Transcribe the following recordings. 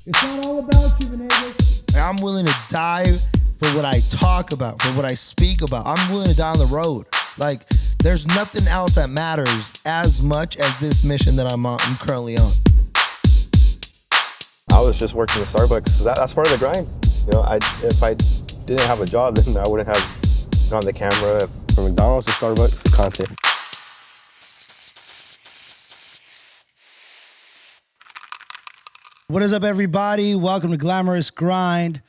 It's not all about you, Venegas. I'm willing to die for what I talk about, for what I speak about. I'm willing to die on the road. Like, there's nothing else that matters as much as this mission that I'm currently on. I was just working at Starbucks. So that's part of the grind. You know, if I didn't have a job, then I wouldn't have gone the camera from McDonald's to Starbucks content. What is up, everybody? Welcome to Glamorous Grind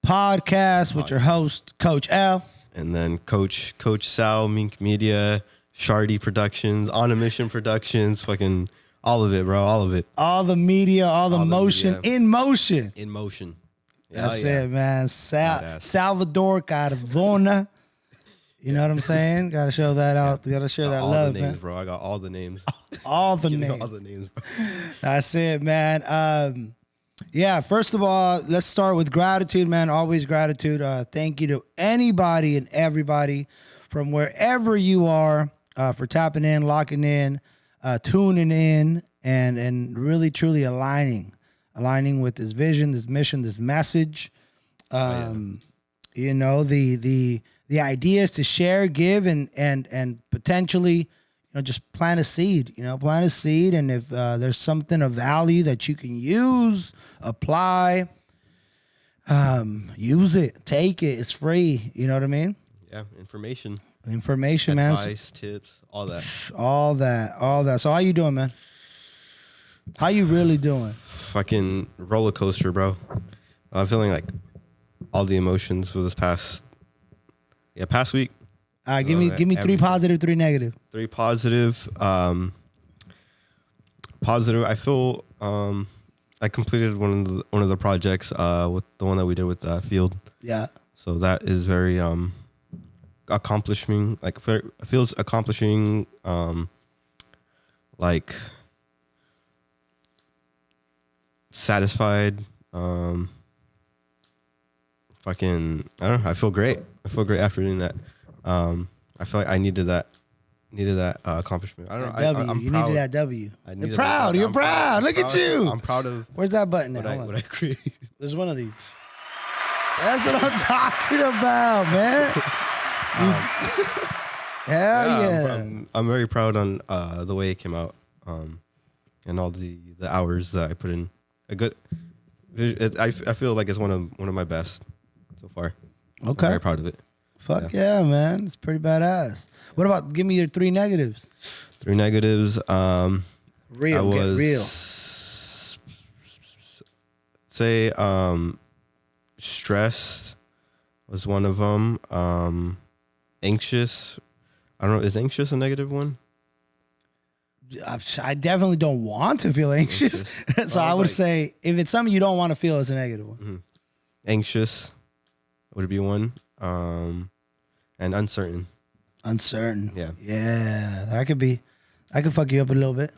Podcast with your host, Coach L. And then Coach Sal, Mink Media, Shardy Productions, On a Mission Productions, fucking all of it, bro, all of it. All the media, all the motion, media. in motion. In motion. That's it, man. Salvador Cardona. You know what I'm saying? Got to show that out. Got to share that all love, the names, man. bro. I got all the names. All the Give me names. all the names, bro. That's it, man. Yeah, first of all, let's start with gratitude, man. Always gratitude. Thank you to anybody and everybody from wherever you are for tapping in, locking in, tuning in, and really, truly aligning with this vision, this mission, this message. You know, the idea is to share, give, and potentially, just plant a seed, and if there's something of value that you can use, apply, use it, take it. It's free. You know what I mean? Yeah, information, man. Advice, tips, all that. All that. So how you doing, man? How you really doing? Fucking roller coaster, bro. I'm feeling like all the emotions for this past week. All right, give me 3 positive, 3 negative. 3 positive. Positive. I feel I completed one of the projects with the one that we did with Field. Yeah. So that is very accomplishing. Like feels accomplishing. Like satisfied. Fucking. I don't know. I feel great. After doing that. I feel like I needed that accomplishment. I don't know. I'm you proud. needed that W. You're proud. You're proud. Look at you. I'm proud of. Where's that button at? What I created. There's one of these. That's what I'm talking about, man. Hell yeah. I'm very proud on the way it came out, and all the hours that I put in. I feel like it's one of my best so far. Okay. I'm very proud of it. Fuck yeah, man. It's pretty badass. What about, give me your 3 negatives. 3 negatives. Get real. Say stressed was one of them. Anxious. I don't know. Is anxious a negative one? I definitely don't want to feel anxious. So I would say if it's something you don't want to feel, it's a negative one. Mm-hmm. Anxious would be one. And uncertain. Uncertain. Yeah. Yeah. That could fuck you up a little bit.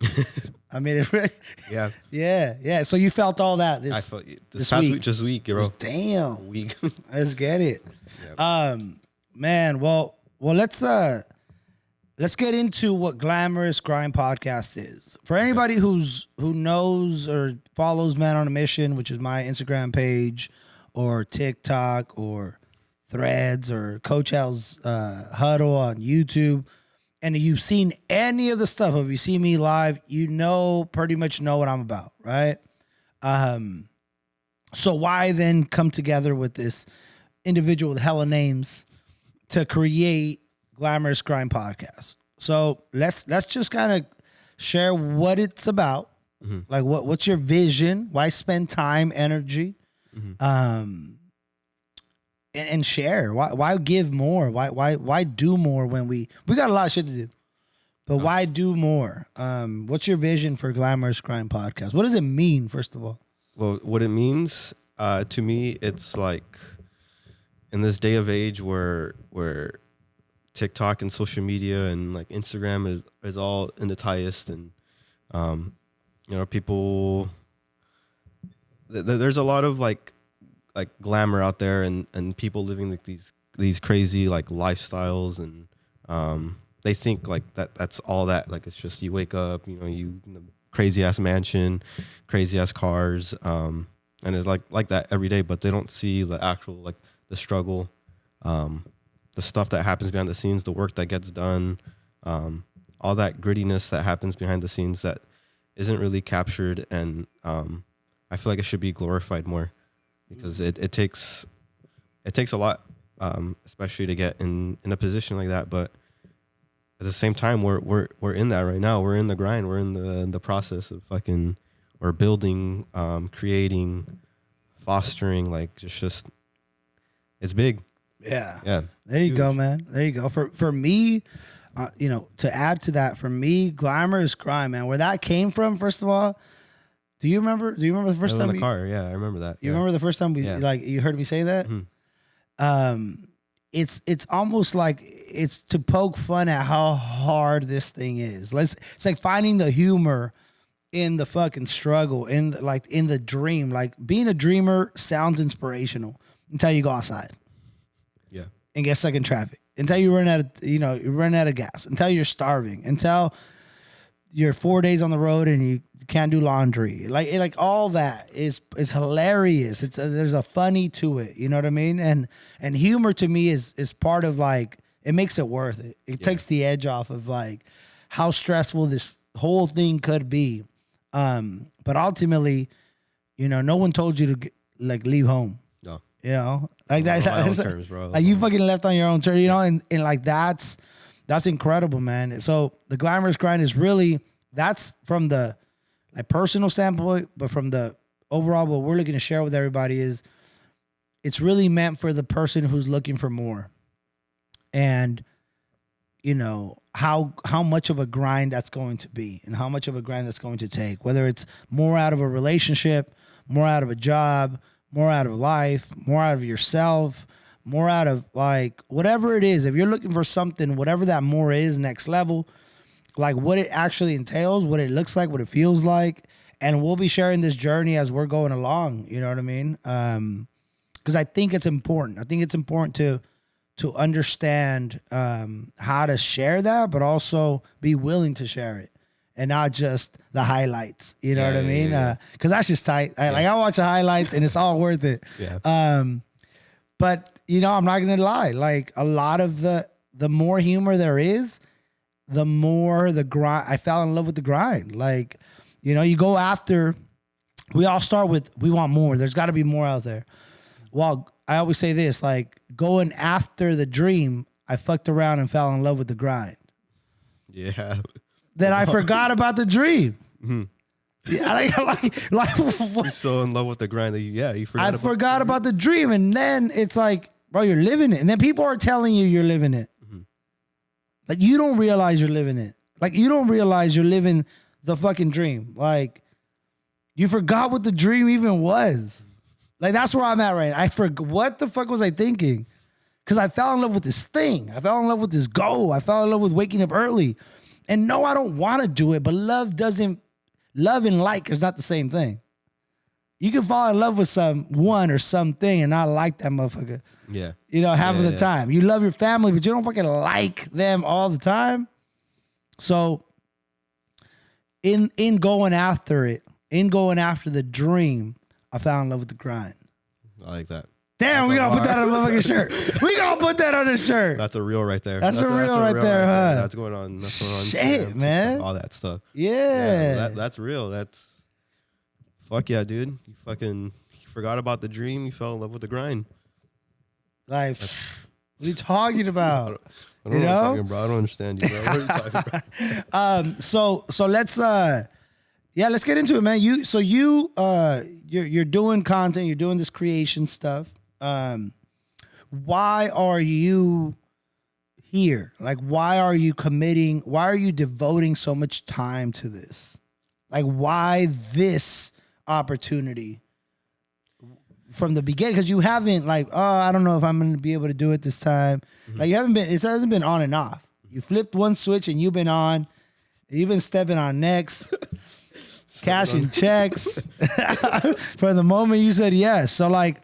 I mean, it really, Yeah. Yeah. So you felt all that I felt this past week, bro. Damn. Week. Let's get it. Yep. Man, well, let's get into what Glamorous Grind Podcast is. For anybody who knows or follows Man on a Mission, which is my Instagram page or TikTok or Threads or Coach L's Huddle on YouTube, and if you've seen any of the stuff, if you see me live, pretty much know what I'm about, right? So why then come together with this individual with hella names to create Glamorous Grind Podcast? So let's just kind of share what it's about. Mm-hmm. Like what's your vision? Why spend time, energy? Mm-hmm. And share. Why give more? Why do more when we got a lot of shit to do, but why do more? What's your vision for Glamorous Grind Podcast? What does it mean, first of all? Well, what it means to me, it's like in this day of age where TikTok and social media and like Instagram is all in the highest, and people. There's a lot of like glamour out there, and people living like these crazy like lifestyles, and they think like that's all that. Like it's just you wake up, you crazy ass mansion, crazy ass cars, and it's like that every day, but they don't see the actual, like, the struggle, the stuff that happens behind the scenes, the work that gets done, all that grittiness that happens behind the scenes that isn't really captured. And I feel like it should be glorified more, because it takes a lot, especially to get in a position like that. But at the same time, we're in that right now. We're in the grind. We're in the process of we're building, creating, fostering, like just it's big. Yeah. Yeah. There you go, man. There you go. For me, to add to that, for me, Glamorous Grind, man, where that came from, first of all, do you remember the first time in the car? Yeah, I remember that. You remember the first time you heard me say that? Mm-hmm. It's almost like it's to poke fun at how hard this thing is. It's like finding the humor in the fucking struggle, in the dream. Like, being a dreamer sounds inspirational until you go outside. Yeah. And get stuck in traffic. Until you run out of gas. Until you're starving. Until you're 4 days on the road and you can't do laundry. Like all that is hilarious. There's a funny to it. You know what I mean? And humor to me is part of, like, it makes it worth it. It takes the edge off of, like, how stressful this whole thing could be. But ultimately, no one told you to leave home. No. Like that. On my own terms, bro. Like, you fucking left on your own terms, and like that's incredible, man. So the Glamorous Grind is really, that's from the personal standpoint, but from the overall, what we're looking to share with everybody is it's really meant for the person who's looking for more, and how much of a grind that's going to be, and how much of a grind that's going to take, whether it's more out of a relationship, more out of a job, more out of life, more out of yourself, more out of, like, whatever it is. If you're looking for something, whatever that more is, next level, like what it actually entails, what it looks like, what it feels like. And we'll be sharing this journey as we're going along. You know what I mean? Because I think it's important. I think it's important to understand how to share that, but also be willing to share it. And not just the highlights, you know what I mean? Because that's just tight. I watch the highlights and it's all worth it. Yeah. But I'm not gonna lie. Like, a lot of the more humor there is, the more the grind. I fell in love with the grind. Like, you go after. We all start with, we want more. There's got to be more out there. Well, I always say this: like, going after the dream, I fucked around and fell in love with the grind. Yeah. That I forgot about the dream. Mm-hmm. Yeah, You're so in love with the grind that you forgot. I forgot about the dream, and then it's like, bro, you're living it, and then people are telling you you're living it. Mm-hmm. Like, you don't realize you're living it. Like, you don't realize you're living the fucking dream. Like, you forgot what the dream even was. Like, that's where I'm at right now. I forgot, what the fuck was I thinking? Because I fell in love with this thing. I fell in love with this goal. I fell in love with waking up early. And no, I don't want to do it, but love and like is not the same thing. You can fall in love with someone or something and not like that motherfucker. Yeah. Half of the time. You love your family, but you don't fucking like them all the time. So in going after it, in going after the dream, I fell in love with the grind. I like that. Damn, we gotta put that on a motherfucking shirt. We gotta put that on a shirt. That's a reel right there. That's a reel right there, huh? That's going on. That's going on. Shit, Instagram, man. TikTok, all that stuff. Yeah. That's real. That's fuck yeah, dude. You forgot about the dream. You fell in love with the grind. Like, what are you talking about? I don't know what you're talking, bro. I don't understand you, bro. What are you talking about? So let's let's get into it, man. You're doing content, you're doing this creation stuff. Why are you here? Like, why are you committing? Why are you devoting so much time to this? Like, why this opportunity from the beginning? Because you haven't, like, I don't know if I'm going to be able to do it this time. Mm-hmm. Like, it hasn't been on and off. You flipped one switch and you've been on. You've been stepping on necks, cashing checks from the moment you said yes. So, like,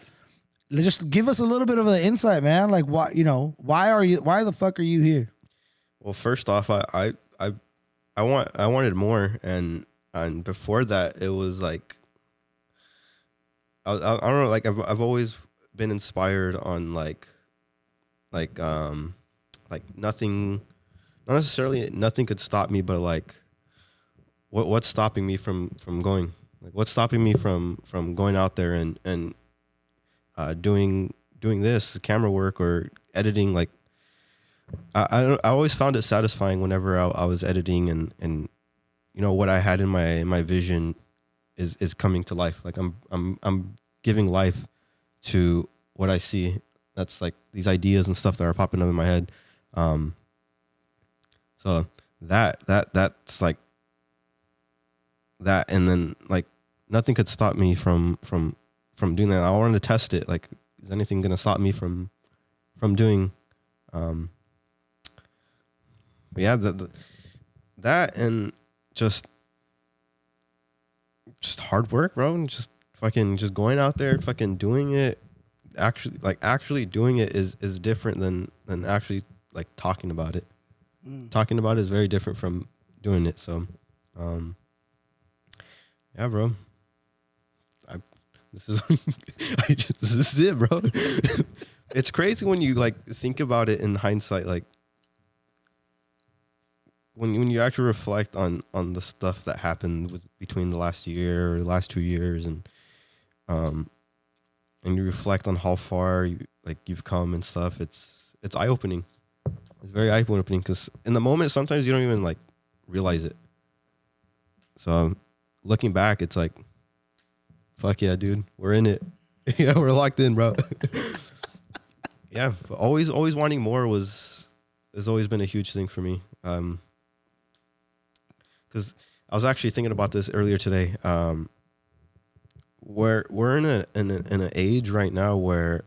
just give us a little bit of an insight, man. Like, why the fuck are you here? Well, first off, I wanted more, and before that, it was like I don't know, like I've always been inspired on like nothing, not necessarily nothing could stop me, but like what's stopping me from going, like what's stopping me from going out there and doing this camera work or editing. Like I always found it satisfying whenever I was editing and you know what I had in my vision is coming to life. Like I'm giving life to what I see. That's like these ideas and stuff that are popping up in my head. So that's like that, and then like nothing could stop me from doing that. I wanted to test it. Like, is anything gonna stop me from doing? But yeah, that and just hard work, bro, and just fucking just going out there, fucking doing it. Actually doing it is different than actually like talking about it. Talking about it is very different from doing it. So, yeah, bro. This is it, bro. It's crazy when you like think about it in hindsight, like when you actually reflect on the stuff that happened between the last year or the last 2 years, and you reflect on how far you've come and stuff. It's eye opening. It's very eye opening because in the moment sometimes you don't even like realize it. So looking back, it's like, fuck yeah, dude, we're in it. Yeah, we're locked in, bro. Yeah, but always wanting more has always been a huge thing for me. Because I was actually thinking about this earlier today. We're in an age right now where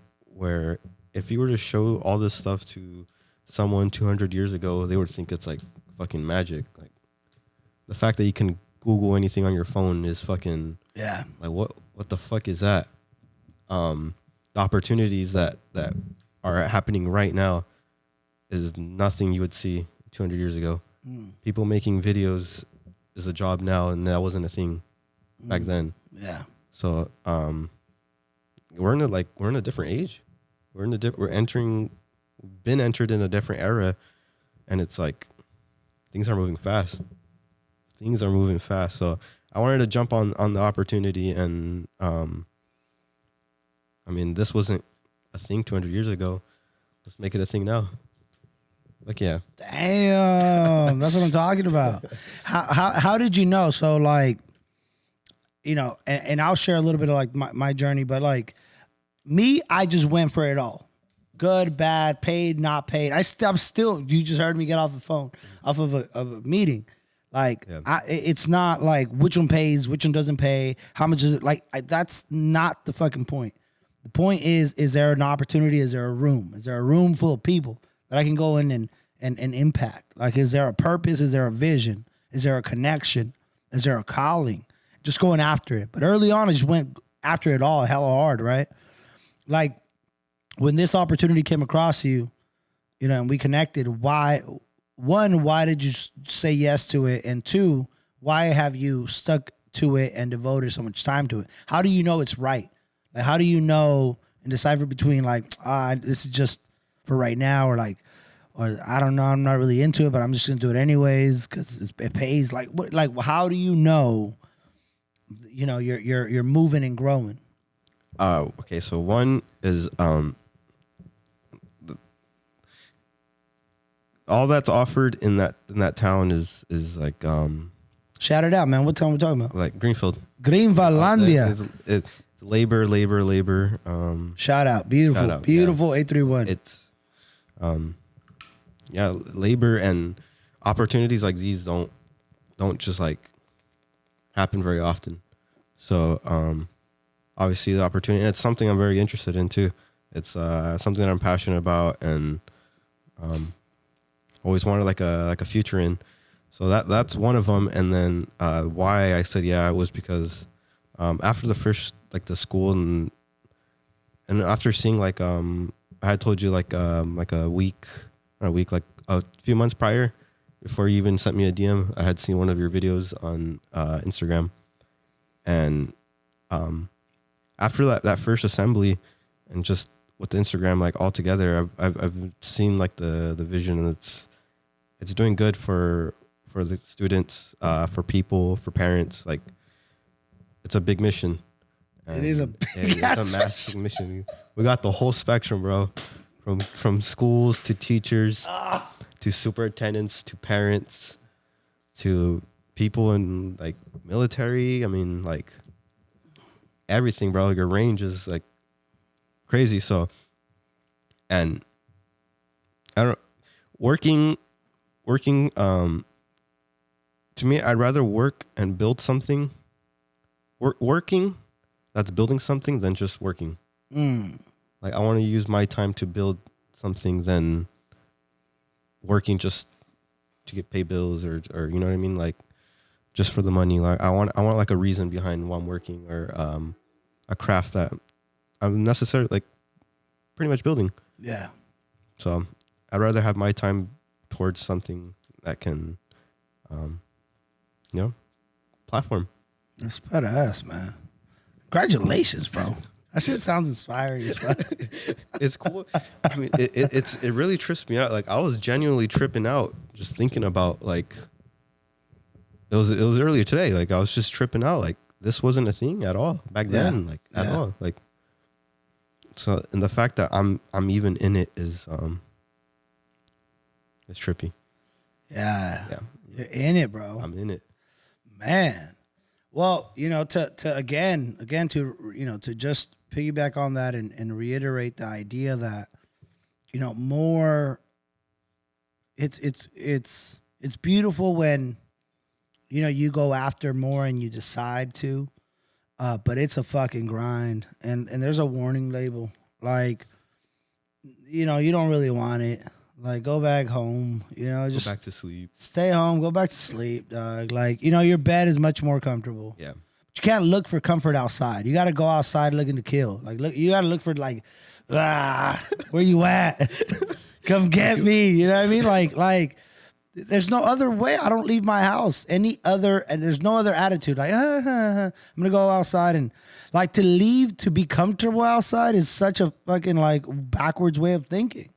if you were to show all this stuff to someone 200 years ago, they would think it's like fucking magic. Like the fact that you can Google anything on your phone is fucking, Yeah. like what the fuck is that? The opportunities that are happening right now is nothing you would see 200 years ago. People making videos is a job now, and that wasn't a thing back then. Yeah. So we're in a different age. We've been entered in a different era, and it's like things are moving fast. So I wanted to jump on the opportunity, and I mean, this wasn't a thing 200 years ago. Let's make it a thing now. Like, yeah. Damn, that's what I'm talking about. How did you know? So like, you know, and I'll share a little bit of like my journey, but like me, I just went for it all. Good, bad, paid, not paid. I'm still, you just heard me get off the phone, off of a meeting. Like, yeah. It's not like which one pays, which one doesn't pay, how much is it? Like, that's not the fucking point. The point is there an opportunity? Is there a room? Is there a room full of people that I can go in and impact? Like, is there a purpose? Is there a vision? Is there a connection? Is there a calling? Just going after it. But early on, I just went after it all hella hard, right? Like, when this opportunity came across you, you know, and we connected, why did you say yes to it? And two, why have you stuck to it and devoted so much time to it? How do you know it's right? Like, how do you know and decipher between like, this is just for right now, or I don't know, I'm not really into it, but I'm just gonna do it anyways because it pays. Like, what? Like, how do you know? You know, you're moving and growing. Okay, so one is all that's offered in that town is like shout it out, man. What town we talking about? Like Greenfield. Greenvalandia. It's labor. Shout out. Beautiful. Shout out, beautiful. yeah. 831. It's yeah, labor and opportunities like these don't just like happen very often. So obviously the opportunity, and it's something I'm very interested in too. It's something that I'm passionate about, and always wanted like a future in. So that's one of them. And then why I said yeah was because after the first like the school and after seeing like I had told you like a few months prior, before you even sent me a DM, I had seen one of your videos on Instagram, and after that first assembly, and just with Instagram, like all together, I've seen like the vision, and it's doing good for the students, for people, for parents. Like, it's a big mission. It is a it's a massive mission. We got the whole spectrum, bro, from schools to teachers, to superintendents, to parents, to people in like military. I mean, like everything, bro. Your range is like crazy. So, and I don't working. To me, I'd rather work and build something. Working, that's building something, than just working. Like, I want to use my time to build something than working just to get paid bills, or you know what I mean, like just for the money. Like, I want like a reason behind why I'm working, or a craft that I'm necessarily like pretty much building. Yeah. So I'd rather have my time towards something that can, platform. That's badass, man. Congratulations, bro. That shit sounds inspiring as fuck. It's cool. I mean, it really trips me out. Like, I was genuinely tripping out just thinking about, like, it was earlier today. Like, I was just tripping out. Like, this wasn't a thing at all back then. Like, at all. Like, so, and the fact that I'm even in it is it's trippy. Yeah. Yeah. You're in it, bro. I'm in it. Man. Well, to again to just piggyback on that and reiterate the idea that, more, it's beautiful when, you go after more and you decide to, but it's a fucking grind, and there's a warning label. Like, you don't really want it. Like, go back home, just Go back to sleep. stay home, go back to sleep, dog. Like, your bed is much more comfortable. Yeah. But you can't look for comfort outside. You got to go outside looking to kill. Like, you got to look for, like, where you at? Come get me. You know what I mean? Like, there's no other way. I don't leave my house. And there's no other attitude. Like, I'm going to go outside, and, like, to leave to be comfortable outside is such a fucking, like, backwards way of thinking.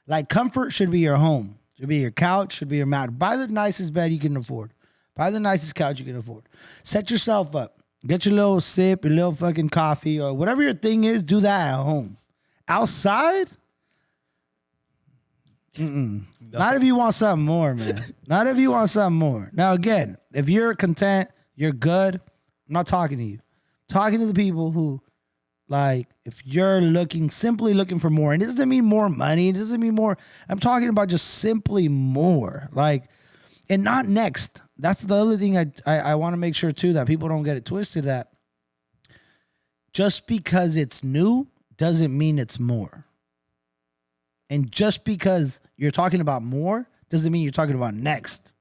Like, comfort should be your home. Should be your couch. Should be your mat. Buy the nicest bed you can afford. Buy the nicest couch you can afford. Set yourself up. Get your little sip, your little fucking coffee, or whatever your thing is. Do that at home. Outside? Not if you want something more, man. Not if you want something more. Now, again, if you're content, you're good. I'm not talking to you. I'm talking to the people who, like, if you're simply looking for more, and it doesn't mean more money, it doesn't mean more. I'm talking about just simply more, like, and not next. That's the other thing I want to make sure too, that people don't get it twisted, that just because it's new doesn't mean it's more. And just because you're talking about more doesn't mean you're talking about next,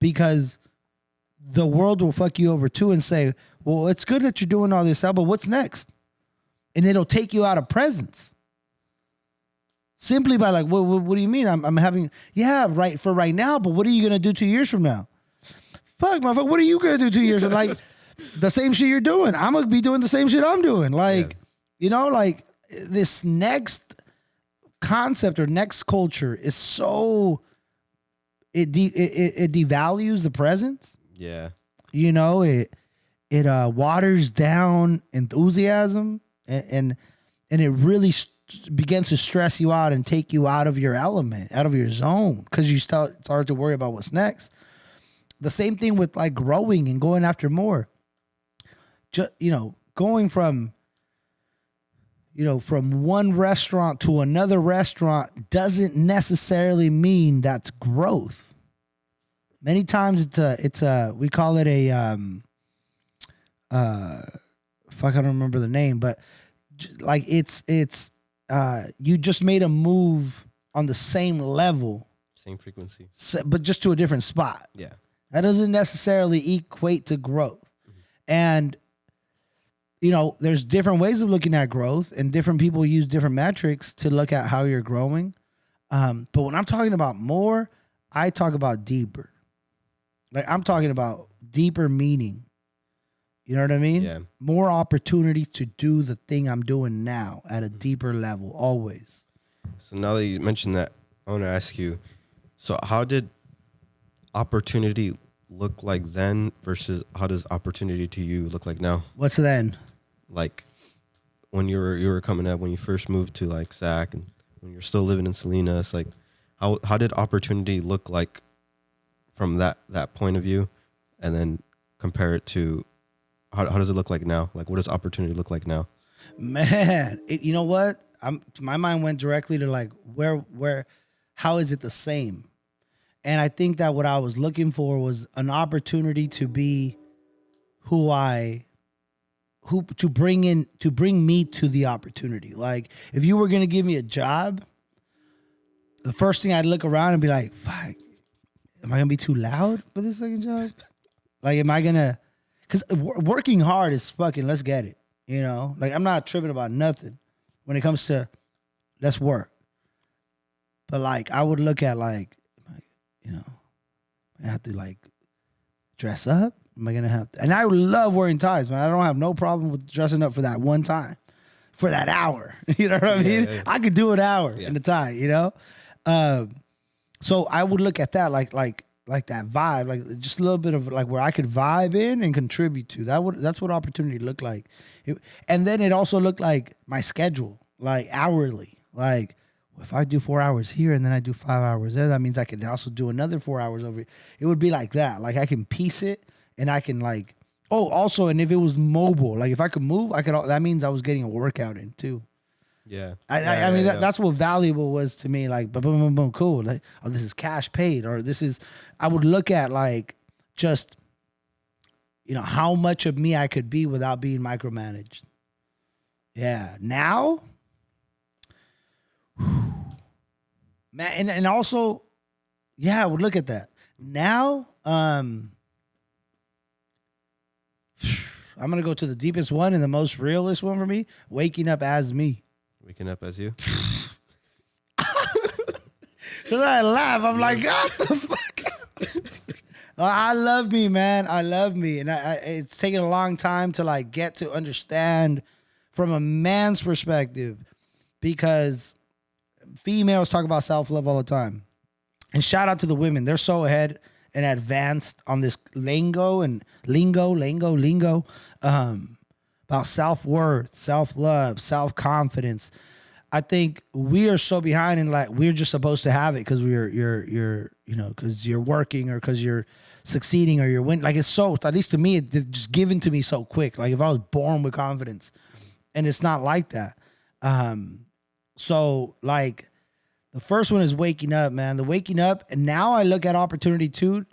because the world will fuck you over too and say, well, it's good that you're doing all this, but what's next? And it'll take you out of presence. Simply by, like, what do you mean? I'm having, right for right now, but what are you going to do 2 years from now? Fuck, motherfucker, what are you going to do 2 years from now? Like, the same shit you're doing. I'm going to be doing the same shit I'm doing. Like, like, this next concept or next culture is so, it devalues the presence. Yeah. It waters down enthusiasm. And it really begins to stress you out and take you out of your element, out of your zone, because you start to worry about what's next. The same thing with, like, growing and going after more. Going from one restaurant to another restaurant doesn't necessarily mean that's growth. Many times it's a we call it a fuck, I don't remember the name, but like it's you just made a move on the same level, Same frequency. but just to a different spot. Yeah. That doesn't necessarily equate to growth. And there's different ways of looking at growth, and different people use different metrics to look at how you're growing. But when I'm talking about more, I talk about deeper. Like, I'm talking about deeper meaning. You know what I mean? Yeah. More opportunity to do the thing I'm doing now at a deeper level, always. So now that you mentioned that, I want to ask you, so how did opportunity look like then versus how does opportunity to you look like now? What's then? Like when you were coming up, when you first moved to like Sac and when you're still living in Salinas, like how did opportunity look like from that point of view, and then compare it to how does it look like now? Like what does opportunity look like now? Man, you know what? My mind went directly to like how is it the same? And I think that what I was looking for was an opportunity to be to bring me to the opportunity. Like if you were gonna give me a job, the first thing I'd look around and be like, fuck, am I gonna be too loud for this second job? Like, am I gonna? Because working hard is fucking. Let's get it. You know, like I'm not tripping about nothing when it comes to let's work. But like, I would look at like, you know, I have to like dress up. Am I gonna have to? And I love wearing ties, man. I don't have no problem with dressing up for that one time, for that hour. You know what I mean? Yeah. I could do an hour in a tie. You know. So I would look at that like that vibe, like just a little bit of like where I could vibe in and contribute to. That's what opportunity looked like. And then it also looked like my schedule, like hourly. Like if I do 4 hours here and then I do 5 hours there, that means I can also do another 4 hours over here. It would be like that. Like I can piece it and I can like, also, and if it was mobile, like if I could move, that means I was getting a workout in too. Yeah. I mean, that's what valuable was to me. Like, boom, boom, boom, cool. Like, oh, this is cash paid, or this is. I would look at like just, you know, how much of me I could be without being micromanaged. Yeah. Now, man, and also, yeah, I would look at that. Now, I'm gonna go to the deepest one and the most realist one for me. Waking up as me. Waking up as you. Cause I laugh. I'm like, what the fuck? I love me, man. I love me, and it's taken a long time to like get to understand from a man's perspective, because females talk about self-love all the time, and shout out to the women. They're so ahead and advanced on this lingo about self-worth, self-love, self-confidence. I think we are so behind, and like we're just supposed to have it because you're because you're working or because you're succeeding or you're winning. Like it's so, at least to me, it's just given to me so quick. Like if I was born with confidence, and it's not like that. So like the first one is waking up, man. The waking up, and now I look at opportunity too,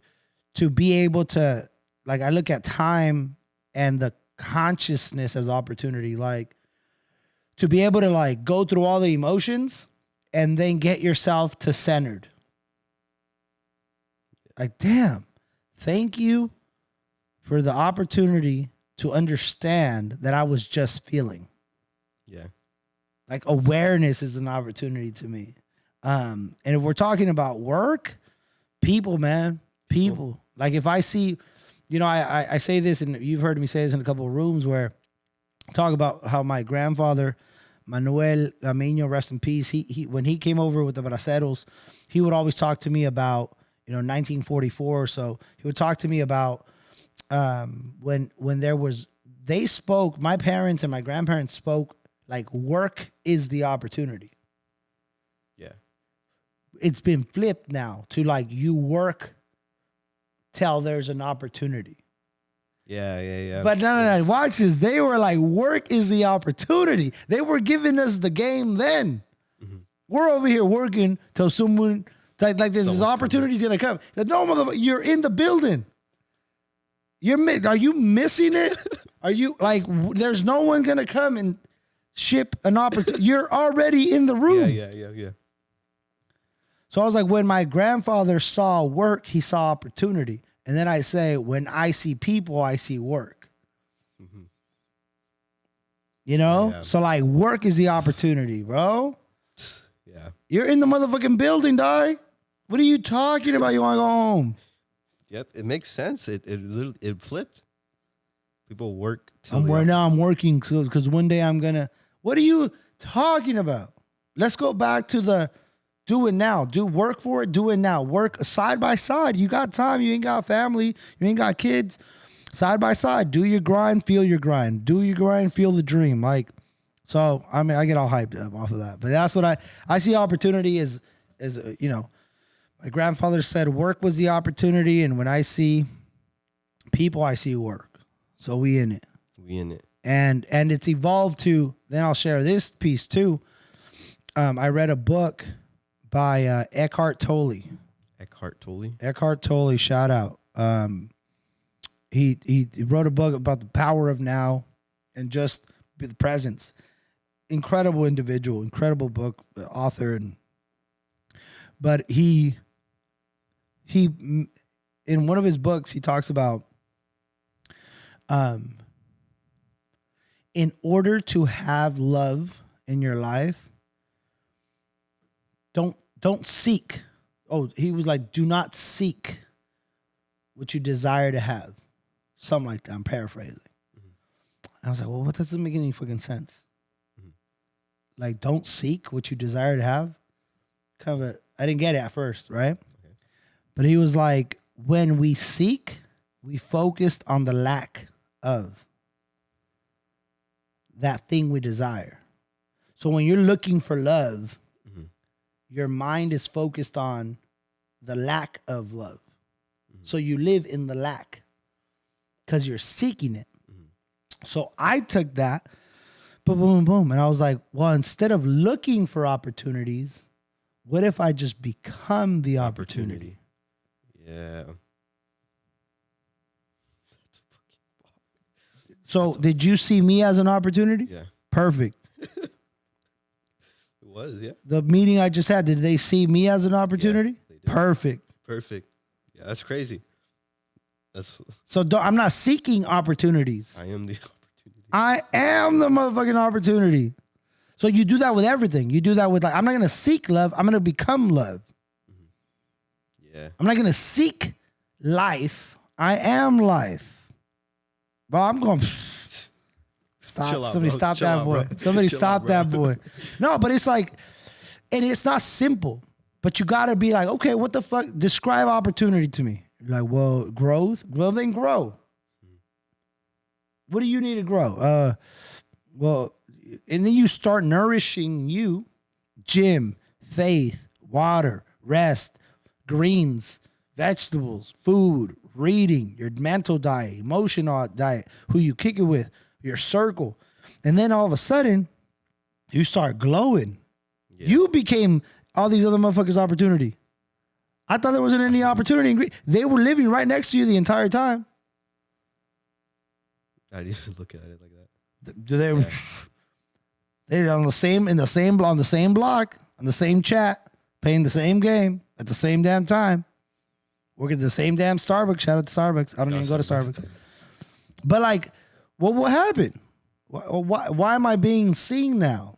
to be able to like I look at time and the consciousness as opportunity, like to be able to like go through all the emotions and then get yourself to centered. Like, damn, thank you for the opportunity to understand that I was just feeling. Yeah. Like awareness is an opportunity to me. And if we're talking about work, people, man, people. Like if I see, you know, I say this, and you've heard me say this in a couple of rooms where I talk about how my grandfather, Manuel Gamino, rest in peace, he when he came over with the Braceros, he would always talk to me about, 1944 or so. He would talk to me about when they spoke, my parents and my grandparents spoke like work is the opportunity. Yeah. It's been flipped now to like you work till there's an opportunity. Yeah. But no. Watch this. They were like, work is the opportunity. They were giving us the game then. Mm-hmm. We're over here working till someone like this opportunity's gonna come. Like, no, motherfucker, you're in the building. Are you missing it? Are you like? There's no one gonna come and ship an opportunity. You're already in the room. Yeah. So I was like, when my grandfather saw work, he saw opportunity. And then I say, when I see people, I see work. Mm-hmm. Yeah. So like work is the opportunity, bro. Yeah. You're in the motherfucking building, dog. What are you talking about? You want to go home? Yep. It makes sense. It flipped. People work till I'm working because one day I'm gonna. What are you talking about? Let's go back to the do it now. Do work for it. Do it now. Work side by side. You got time. You ain't got family. You ain't got kids. Side by side. Do your grind. Feel your grind. Do your grind. Feel the dream. Like, so I mean, I get all hyped up off of that. But that's what I see. Opportunity is you know, my grandfather said work was the opportunity, and when I see people, I see work. So we in it. We in it. And it's evolved to, then I'll share this piece too. I read a book by Eckhart Tolle. Eckhart Tolle, shout out. He wrote a book about the power of now and just the presence. Incredible individual, incredible book, author, but he in one of his books he talks about in order to have love in your life, don't seek. Oh, he was like, do not seek what you desire to have. Something like that. I'm paraphrasing. Mm-hmm. I was like, well, what doesn't make any fucking sense? Mm-hmm. Like, don't seek what you desire to have. Kind of I didn't get it at first, right? Okay. But he was like, when we seek, we focused on the lack of that thing we desire. So when you're looking for love, mm-hmm. your mind is focused on the lack of love. Mm-hmm. So you live in the lack because you're seeking it. Mm-hmm. So I took that, boom, boom, boom. And I was like, well, instead of looking for opportunities, what if I just become the opportunity? Yeah. So did you see me as an opportunity? Yeah. Perfect. It was, yeah. The meeting I just had, did they see me as an opportunity? Yeah, they did. Perfect. Yeah, that's crazy. So I'm not seeking opportunities. I am the opportunity. I am the motherfucking opportunity. So you do that with everything. You do that with, like, I'm not going to seek love. I'm going to become love. Mm-hmm. Yeah. I'm not going to seek life. I am life. Bro, I'm going, stop. Chill out, Somebody bro. stop Chill that out, boy. bro. Somebody Chill stop out, that boy. No, but it's like, and it's not simple, but you got to be like, okay, what the fuck? Describe opportunity to me. You're like, well, growth. Well, then grow. What do you need to grow? Well, and then you start nourishing you. Gym, faith, water, rest, greens, vegetables, food, reading, your mental diet, emotional diet, who you kick it with, your circle. And then all of a sudden, you start glowing. Yeah. You became all these other motherfuckers' opportunity. I thought there wasn't any opportunity in Greece. They were living right next to you the entire time. I didn't even look at it like that. They're on the same block, on the same chat, playing the same game at the same damn time. Working at the same damn Starbucks. Shout out to Starbucks. I don't even go to Starbucks. But like, what will happen? Why am I being seen now?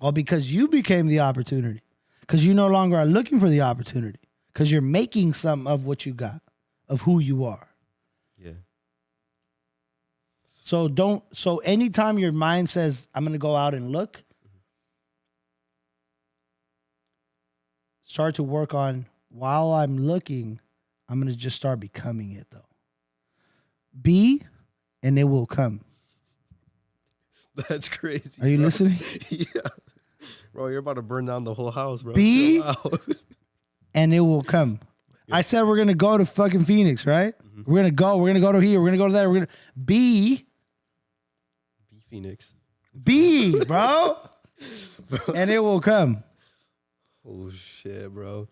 Well, because you became the opportunity. Because you no longer are looking for the opportunity. Because you're making some of what you got, of who you are. Yeah. So anytime your mind says, I'm going to go out and look, start to work on, while I'm looking, I'm going to just start becoming it, though. Be, and it will come. That's crazy. Are you listening? Yeah. Bro, you're about to burn down the whole house, bro. Be, and it will come. Yeah. I said we're going to go to fucking Phoenix, right? Mm-hmm. We're going to go to here. We're going to go to there. We're going to be Phoenix. Be, bro. And it will come. Oh, shit, bro.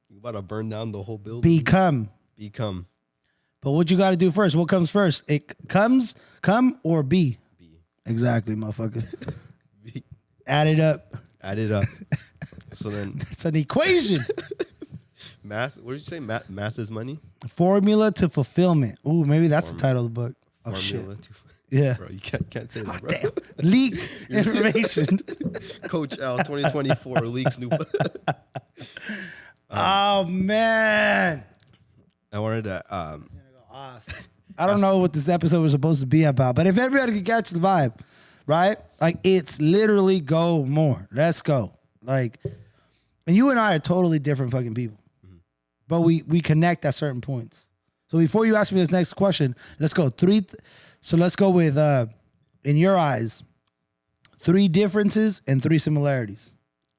You about to burn down the whole building. Become. But what you got to do first? What comes first? It come or be? Be. Exactly, motherfucker. Be. Add it up. So then. It's an equation. Math. What did you say? Math is money? Formula to fulfillment. Ooh, maybe that's the title of the book. Oh, shit. Yeah. Bro, you can't say that, bro. Damn. Leaked information. Coach Al 2024 leaks new. Oh, man. I wanted to. It's gonna go off. I don't know what this episode was supposed to be about, but if everybody could catch the vibe, right? Like it's literally go more. Let's go. Like, and you and I are totally different fucking people, but we connect at certain points. So before you ask me this next question, let's go so let's go with in your eyes, 3 differences and 3 similarities.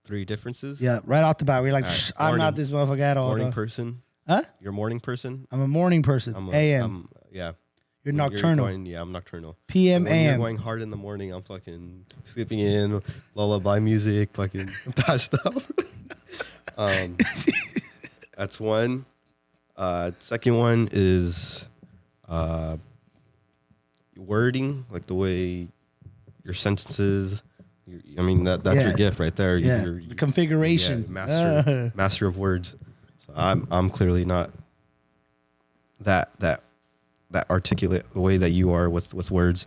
3 differences. Yeah, right off the bat, we're like, right. I'm not this motherfucker at all. Morning person. Huh? You're a morning person. I'm a morning person. AM. Yeah. You're nocturnal. I'm nocturnal. PM, when AM. You're going hard in the morning. I'm fucking sleeping in, lullaby music, fucking passed out. That's one. Second one is wording, like the way your sentences. I mean that's your gift right there. Yeah. The configuration. Master of words. So I'm clearly not that articulate the way that you are with words.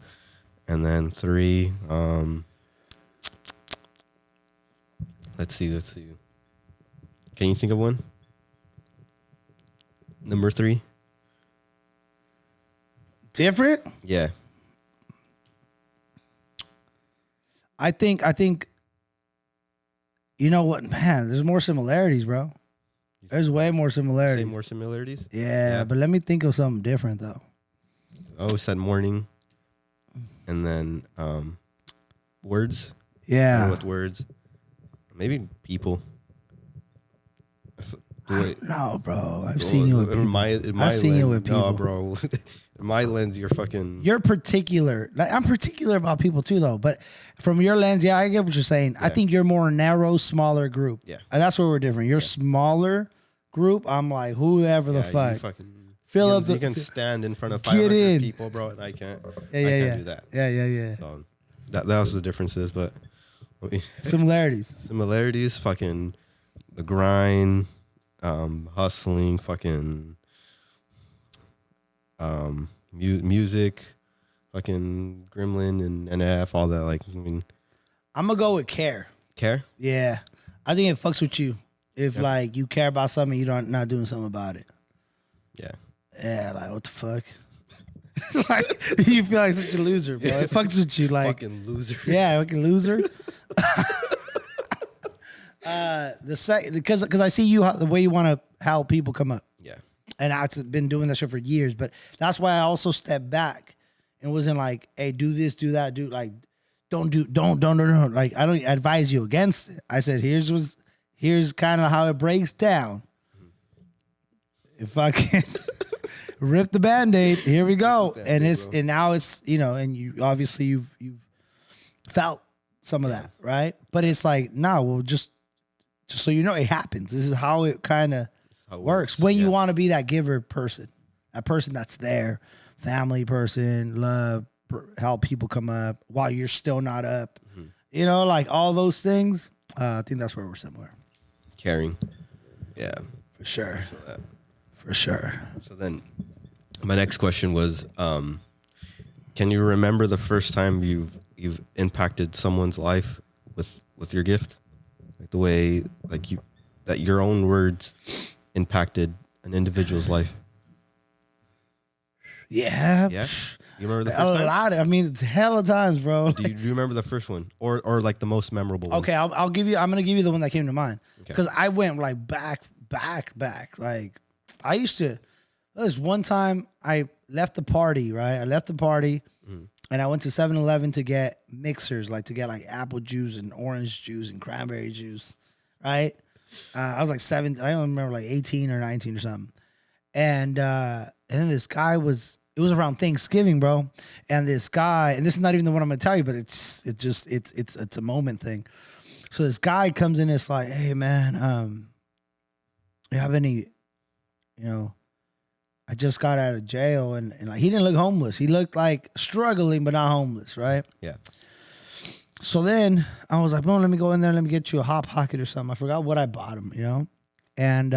And then 3, let's see. Can you think of one? Number 3? Different? Yeah. I think you know what, man, there's more similarities, bro. There's way more similarities. Say more similarities? Yeah, but let me think of something different though. I always said morning. And then words. Yeah. With words. Maybe people. No, bro. I've seen you with people. I've seen you with people. No, bro. In my lens, you're fucking. You're particular. Like, I'm particular about people too, though. But from your lens, yeah, I get what you're saying. Yeah. I think you're more narrow, smaller group. Yeah. And that's where we're different. You're smaller group. I'm like, whoever the fuck. You fucking, fill up you can stand in front of 500 people, bro, and I can't. I can't do that. Yeah. So that was the differences, but similarities. Fucking the grind, hustling, fucking music, fucking Gremlin and NF, all that. Like, I mean, I'm gonna go with care. Care? Yeah, I think it fucks with you if like you care about something, you don't not doing something about it. Yeah. Yeah, like what the fuck? Like you feel like such a loser, bro. It fucks with you, like fucking loser. Yeah, fucking loser. Because I see you the way you want to help people come up. Yeah. And I've been doing that shit for years, but that's why I also stepped back and wasn't like, hey, do this, do that, do like, don't. Like, I don't advise you against it. I said, here's kind of how it breaks down. If I can rip the Band-Aid, here we go. And now it's, and you obviously you've felt some of that, right? But it's like, no, well, just so you know, it happens. This is how it kind of works. When you want to be that giver person, that person that's there, family person, love, help people come up while you're still not up. Mm-hmm. Like all those things. I think that's where we're similar. Caring. Yeah. For sure. For sure. So then my next question was, can you remember the first time you've impacted someone's life with your gift? Like the way that your own words impacted an individual's life? Yeah. Yeah. You remember the first time? A lot. I mean, it's hella times, bro. Do you remember the first one or like the most memorable one? Okay, I'm gonna give you the one that came to mind. Because I went like back. Like I used to. There's one time I left the party, right? I left the party and I went to 7-Eleven to get mixers, like to get like apple juice and orange juice and cranberry juice, right? I was like 7. I don't remember, like 18 or 19 or something. And then this guy it was around Thanksgiving, bro. And this guy, and this is not even the one I'm gonna tell you, but it's a moment thing. So this guy comes in, it's like, hey man, you have any, I just got out of jail and like he didn't look homeless. He looked like struggling, but not homeless, right? Yeah. So then I was like, well, let me go in there, let me get you a Hot Pocket or something. I forgot what I bought him, And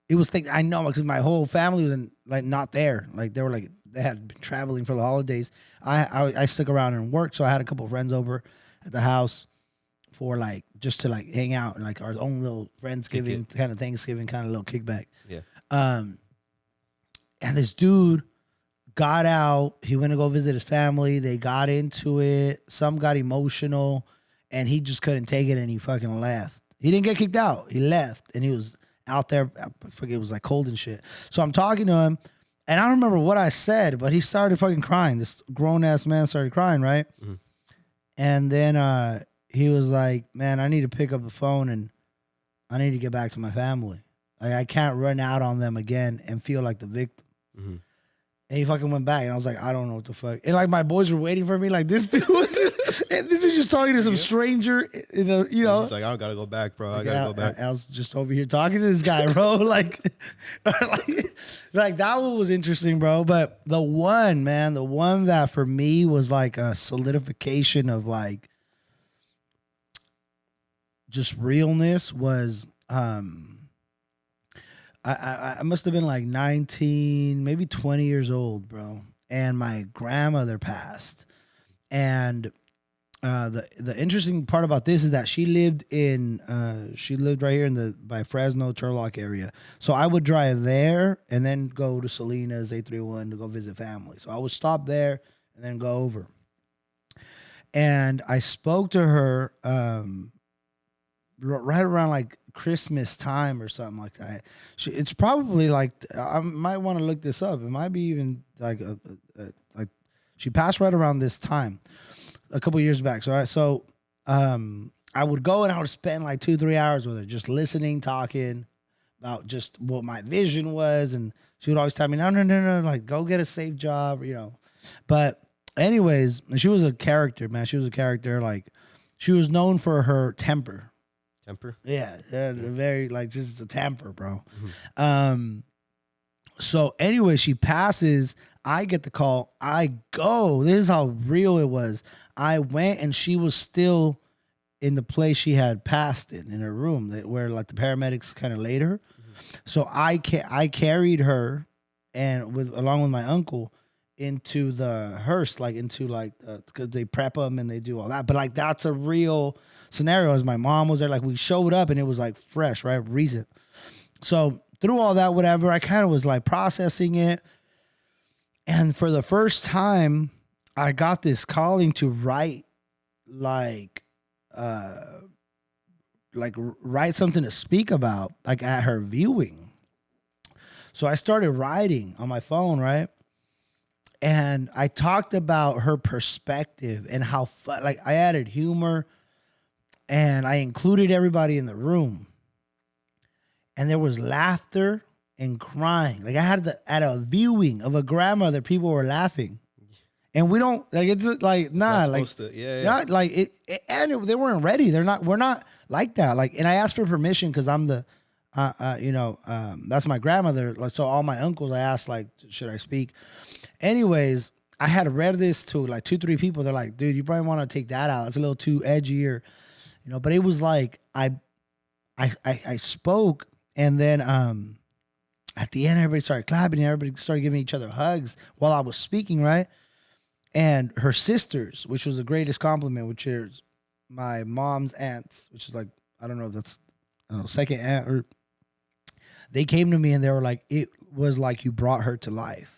it was I know because my whole family was not there. Like they had been traveling for the holidays. I stuck around and worked, so I had a couple of friends over at the house for just to hang out and our own little Friendsgiving kind of Thanksgiving kind of little kickback. Yeah. And this dude got out. He went to go visit his family. They got into it. Some got emotional, and he just couldn't take it, and he fucking left. He didn't get kicked out. He left, and he was out there. I forget, it was like cold and shit. So I'm talking to him, and I don't remember what I said, but he started fucking crying. This grown ass man started crying, right? Mm-hmm. And then he was like, "Man, I need to pick up the phone and I need to get back to my family. Like, I can't run out on them again and feel like the victim." Mm-hmm. And he fucking went back, and I was like, I don't know what the fuck. And like my boys were waiting for me, like this dude was just talking to some stranger, you know. He's like, I gotta go back, bro. I gotta go back. I was just over here talking to this guy, bro. like that one was interesting, bro. But the one that for me was like a solidification of like just realness was I must have been like 19, maybe 20 years old, bro. And my grandmother passed. And the interesting part about this is that she lived right here by Fresno, Turlock area. So I would drive there and then go to Salinas 831 to go visit family. So I would stop there and then go over. And I spoke to her right around like Christmas time or something like that. It's probably like, I might want to look this up. It might be even like like she passed right around this time, a couple years back. So I would go and I would spend like 2-3 hours with her, just listening, talking about just what my vision was, and she would always tell me, no, like go get a safe job, you know. But anyways, she was a character, man. She was a character. Like she was known for her temper. Yeah, very like just the temper, bro. Mm-hmm. So anyway, she passes. I get the call. I go. This is how real it was. I went, and she was still in the place she had passed in her room, where like the paramedics kind of laid her. Mm-hmm. So I carried her, and along with my uncle, into the hearse, like into like because they prep them and they do all that. But like that's a real scenario. As my mom was there, like we showed up and it was like fresh, right, recent. So through all that, whatever, I kind of was like processing it, and for the first time, I got this calling to write, like write something to speak about, like at her viewing. So I started writing on my phone, right? And I talked about her perspective and how like I added humor, and I included everybody in the room. And there was laughter and crying. Like I had at a viewing of a grandmother, people were laughing. And we don't like it's like not like not like it and they weren't ready. We're not like that. Like, and I asked for permission because I'm the that's my grandmother. Like, so all my uncles, I asked, like, should I speak? Anyways, I had read this to like 2-3 people. They're like, dude, you probably want to take that out. It's a little too edgy, or, you know. But it was like I spoke, and then at the end, everybody started clapping. And everybody started giving each other hugs while I was speaking, right? And her sisters, which was the greatest compliment, which is my mom's aunts, which is like, I don't know if that's, I don't know, second aunt, or they came to me and they were like, it was like you brought her to life.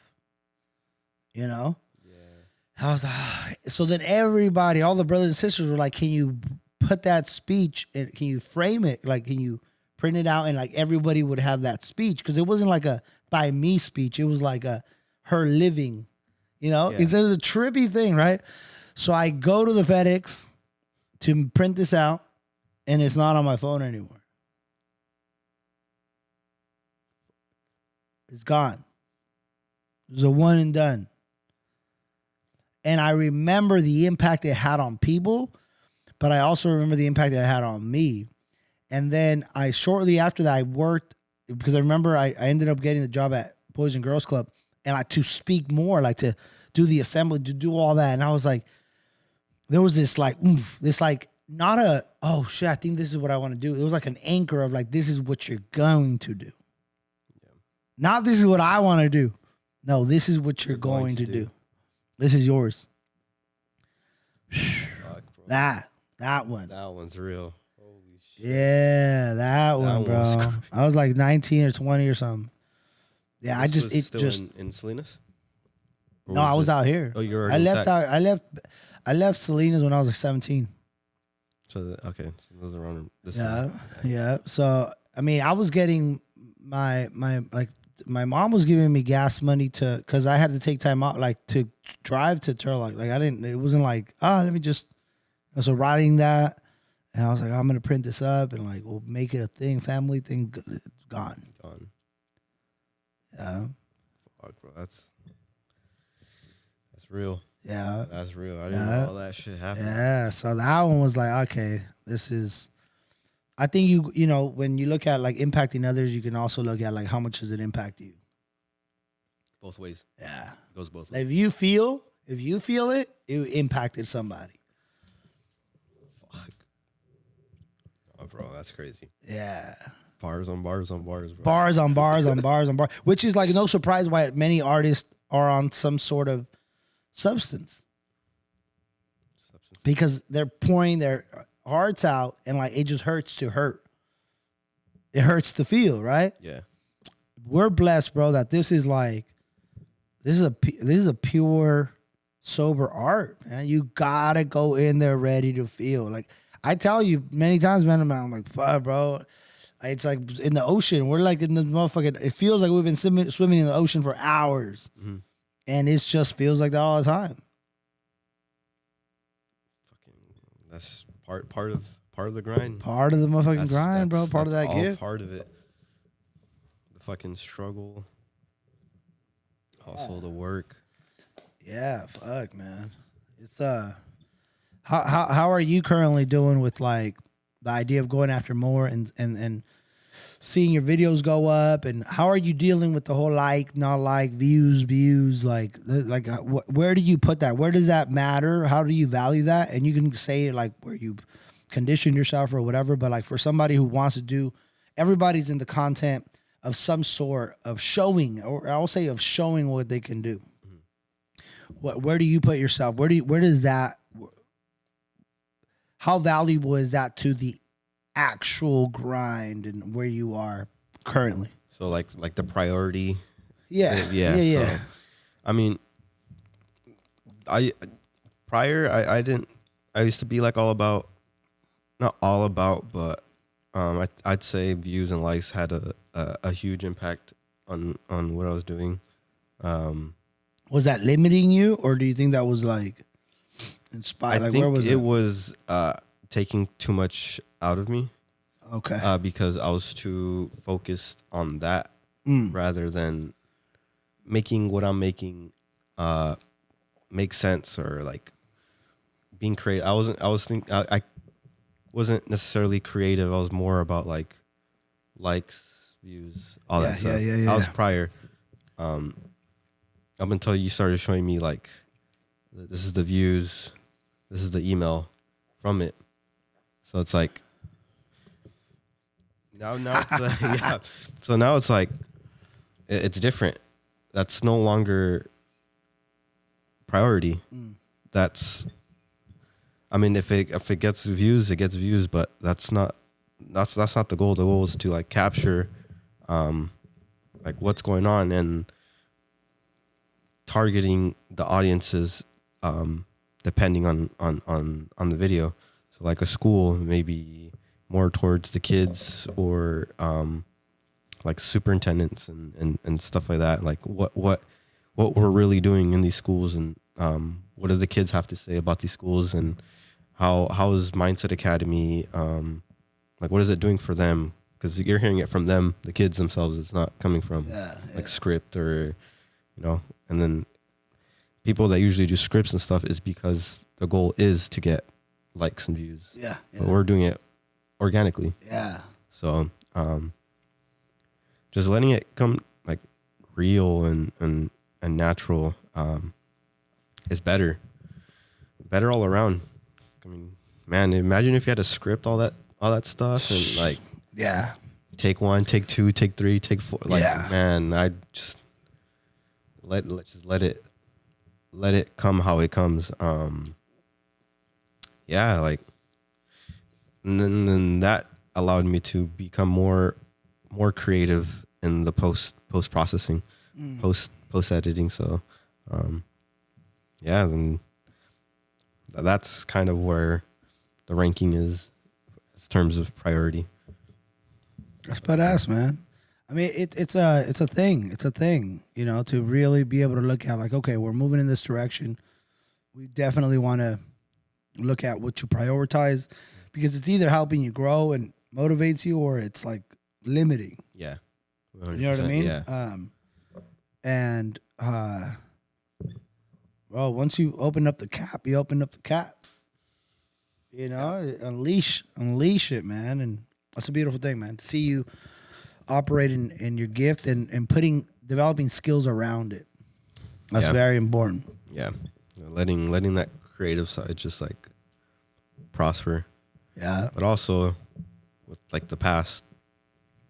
You know? Yeah. I was like, so then everybody, all the brothers and sisters were like, can you put that speech and can you frame it? Like, can you print it out? And like everybody would have that speech, because it wasn't like a by me speech. It was like a her living, you know? Yeah. It's a trippy thing, right? So I go to the FedEx to print this out, and it's not on my phone anymore. It's gone. It was a one and done. And I remember the impact it had on people, but I also remember the impact it had on me. And then shortly after that, I worked, because I remember I ended up getting the job at Boys and Girls Club, and to speak more, like to do the assembly, to do all that. And I was like, there was this like, not a, oh shit, I think this is what I want to do. It was like an anchor of like, this is what you're going to do. Yeah. Not this is what I want to do. No, this is what you're going to do. This is yours. Fuck, that one. That one's real. Yeah, that one, bro. I was like 19 or 20 or something. Yeah, This was still in Salinas. Or no, I was this- out here. Oh, you were. I left out. I left Salinas when I was like 17. So okay, so those are around this. Yeah, time. yeah. So I mean, I was getting my mom was giving me gas money because I had to take time out like to drive to Turlock. Like I didn't. It wasn't like let me just. So writing that, and I was like, I'm gonna print this up and like we'll make it a thing, family thing. Gone. Yeah. Fuck, bro, that's real. Yeah. That's real. I didn't know all that shit happened. Yeah. So that one was like, okay, this is. I think you know when you look at like impacting others, you can also look at like how much does it impact you. Both ways. Yeah. It goes both Like ways. if you feel it, it impacted somebody. Fuck. Oh, bro, that's crazy. Yeah. Bars on bars on bars, bro. Bars on bars on bars on bars, which is like no surprise why many artists are on some sort of substance because they're pouring their hearts out and like it just hurts to hurt. It hurts to feel, right? Yeah. We're blessed, bro, that this is a pure sober art, man. You gotta go in there ready to feel. Like I tell you many times, man, I'm like, fuck, bro. It's like in the ocean. We're like in the motherfucking. It feels like we've been swimming in the ocean for hours, and it just feels like that all the time. Fucking. That's part of the grind. Part of the motherfucking grind, bro. Part of that all gift. Part of it. The fucking struggle. Hustle, the work. Yeah, fuck, man. It's how are you currently doing with like the idea of going after more and seeing your videos go up, and how are you dealing with the whole like, not like, views, like where do you put that? Where does that matter? How do you value that? And you can say like where you conditioned yourself or whatever, but like for somebody who wants to do, everybody's in the content of some sort of showing, or I'll say of showing what they can do. Where do you put yourself? Where does that? How valuable is that to the actual grind and where you are currently? So like the priority. Yeah. So, I mean, I used to be like all about, not all about, but I'd say views and likes had a huge impact on what I was doing. Was that limiting you, or do you think that was like inspired? I Like, think where was it was taking too much out of me. Okay. Because I was too focused on that rather than making what I'm making make sense, or like being creative. I wasn't necessarily creative. I was more about like likes, views, all that stuff. Yeah. I was prior. Up until you started showing me like, this is the views, this is the email from it. So it's like, now it's yeah. So now it's like, it's different. That's no longer priority. That's, I mean, if it gets views, it gets views, but that's not the goal. The goal is to like capture, like what's going on and targeting the audiences, depending on the video. So like a school, maybe more towards the kids, or like superintendents and stuff like that. Like what we're really doing in these schools, and what do the kids have to say about these schools, and how is Mindset Academy, like what is it doing for them? Because you're hearing it from them, the kids themselves. It's not coming from like script or, and then people that usually do scripts and stuff is because the goal is to get likes and views. Yeah. But we're doing it organically. Yeah. So just letting it come like real and natural is better all around. I mean, man, imagine if you had a script, all that stuff, and like take 1, take 2, take 3, take 4. Like, man, I just let it come how it comes. Like, and then that allowed me to become more creative in the post post processing, post editing. So, yeah, and that's kind of where the ranking is in terms of priority. That's badass, man. I mean, it's a thing. It's a thing, you know, to really be able to look at like, okay, we're moving in this direction. We definitely want to look at what you prioritize because it's either helping you grow and motivates you or it's like limiting. Yeah. You know what I 100%, mean? Yeah. Well, once you open up the cap, you open up the cap. You know, unleash it, man. And that's a beautiful thing, man. To see you operating in your gift and developing skills around it. That's very important. Yeah. Letting that creative side just like prosper. Yeah. But also with like the past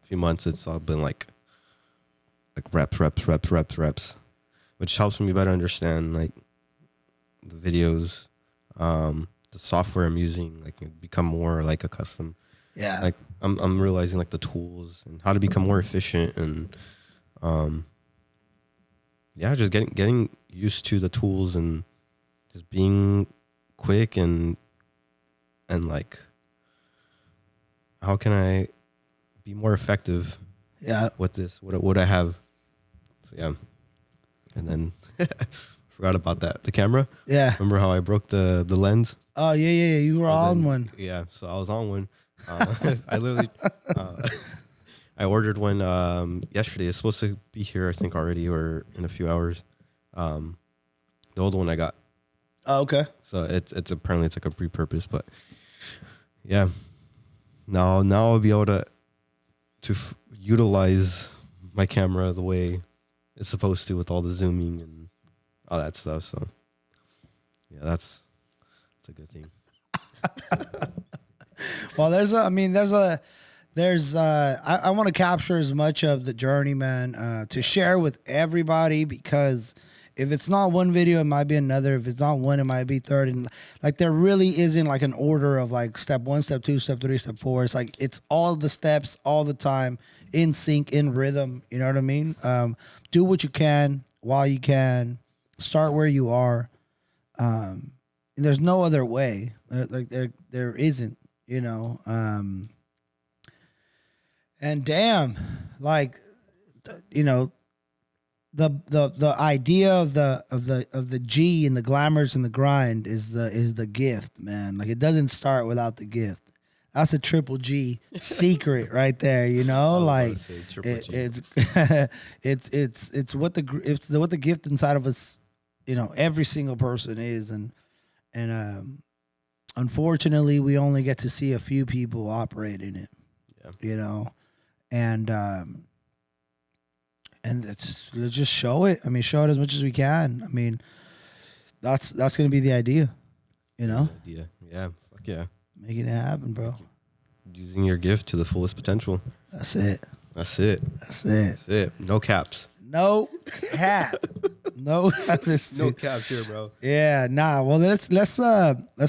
few months, it's all been like reps, which helps me better understand like the videos, the software I'm using, like become more like accustomed. Yeah. Like I'm realizing like the tools and how to become more efficient and yeah, just getting used to the tools and just being quick and like how can I be more effective with this what I have. So yeah. And then forgot about that. The camera. Yeah. Remember how I broke the lens? Oh yeah. You were on one. Yeah, so I was on one. I literally I ordered one yesterday. It's supposed to be here I think already or in a few hours. The old one I got. Oh, okay. So it's apparently it's like a repurpose, but yeah. Now I'll be able to utilize my camera the way it's supposed to with all the zooming and all that stuff. So yeah, that's a good thing. Well, I want to capture as much of the journey, man, to share with everybody because if it's not one video, it might be another. If it's not one, it might be third. And like there really isn't like an order of like step 1, step 2, step 3, step 4. It's like it's all the steps all the time in sync, in rhythm. You know what I mean? Do what you can while you can. Start where you are. And there's no other way. Like there isn't. You know. And damn, like, you know. The idea of the G and the glamorous and the grind is the gift, man. Like it doesn't start without the gift. That's a triple G secret right there, you know. Like it's what the gift inside of us, you know. Every single person is, and unfortunately, we only get to see a few people operate in it, you know, and let's just show it. I mean, show it as much as we can. I mean, that's gonna be the idea, you know. Yeah, fuck yeah. Making it happen, bro. Using your gift to the fullest potential. That's it. That's it. That's it. That's it. No caps. No cap. No caps here, bro. Yeah, nah. Well, let's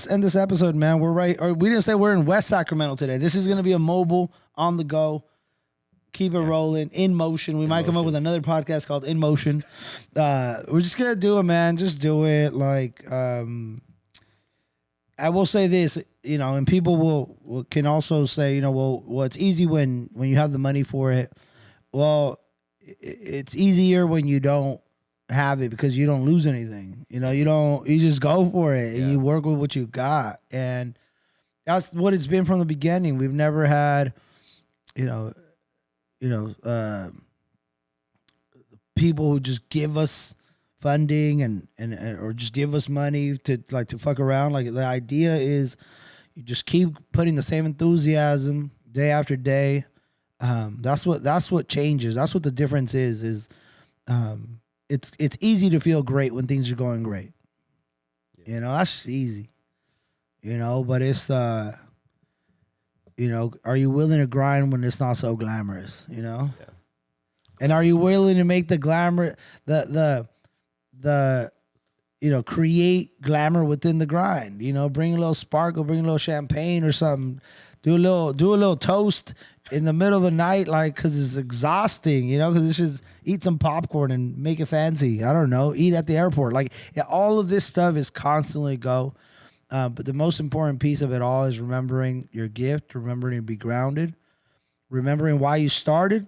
end this episode, man. We didn't say we're in West Sacramento today. This is gonna be a mobile, on the go. Keep it rolling, in motion. We might come up with another podcast called In Motion. We're just gonna do it, man. Just do it. Like, I will say this, you know, and people can also say, you know, well, it's easy when you have the money for it. Well, it's easier when you don't have it because you don't lose anything. You know, you just go for it and you work with what you got, and that's what it's been from the beginning. We've never had, people who just give us funding and or just give us money to fuck around. Like the idea is you just keep putting the same enthusiasm day after day. That's what changes. That's what the difference is it's easy to feel great when things are going great. You know, that's just easy. You know, but it's are you willing to grind when it's not so glamorous, you know? Yeah. And are you willing to make the glamour, create glamour within the grind? You know, bring a little sparkle, bring a little champagne or something do a little toast in the middle of the night, like, because it's exhausting, you know, because it's just eat some popcorn and make it fancy. I don't know, eat at the airport. Like, all of this stuff is constantly go. But the most important piece of it all is remembering your gift, remembering to be grounded, remembering why you started,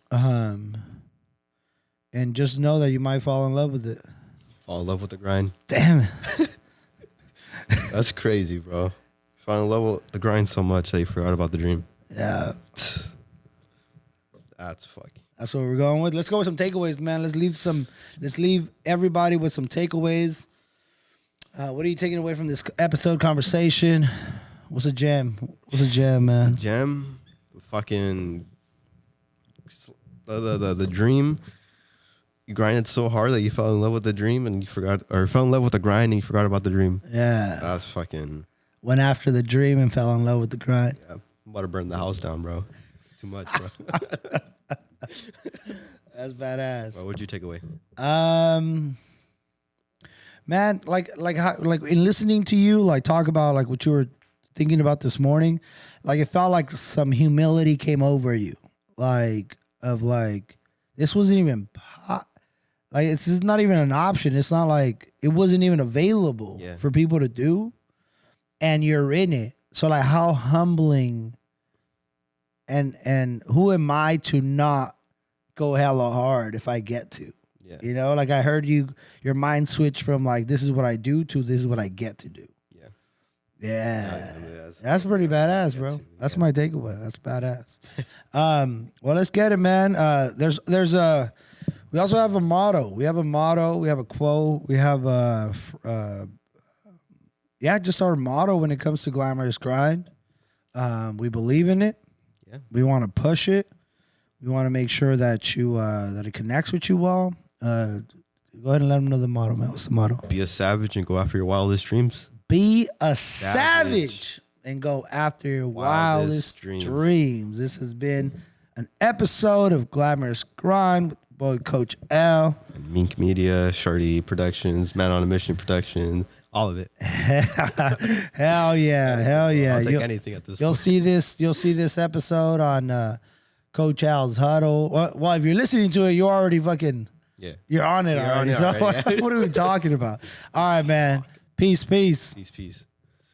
and just know that you might fall in love with it. Fall in love with the grind. Damn it. That's crazy, bro. Fall in love with the grind so much that you forgot about the dream. Yeah. That's fucking. That's what we're going with. Let's go with some takeaways, man. Let's leave everybody with some takeaways. What are you taking away from this episode conversation? What's a gem? What's a gem, man? Gem, fucking the dream. You grinded so hard that you fell in love with the dream and you forgot, or fell in love with the grind and you forgot about the dream. Yeah. That's fucking. Went after the dream and fell in love with the grind. Yeah, I'm about to burn the house down, bro. It's too much, bro. That's badass. What would you take away? Man, like in listening to you, like talk about like what you were thinking about this morning, like it felt like some humility came over you, like of like this wasn't even like it's not even an option. It's not like it wasn't even available for people to do, and you're in it. So like how humbling. And who am I to not go hella hard if I get to? Yeah. You know, like I heard your mind switch from like this is what I do to this is what I get to do. Yeah. Yeah. That's pretty badass, bro. That's my takeaway. That's badass. Well, let's get it, man. We also have a motto. We have a quote. We have just our motto when it comes to Glamorous Grind. We believe in it. Yeah. We want to push it. We want to make sure that you that it connects with you well. Go ahead and let them know the motto, man. What's the motto? Be a savage and go after your wildest dreams. Be a savage and go after your wildest dreams. This has been an episode of Glamorous Grind with boy Coach L. And Mink Media, Shardy Productions, Man on a Mission Productions. All of it. Hell yeah. I'll take anything at this point. You'll see this episode on Coach Al's Huddle. Well, if you're listening to it, you're already fucking you're on it already. So what are we talking about? All right, man. Peace. Peace.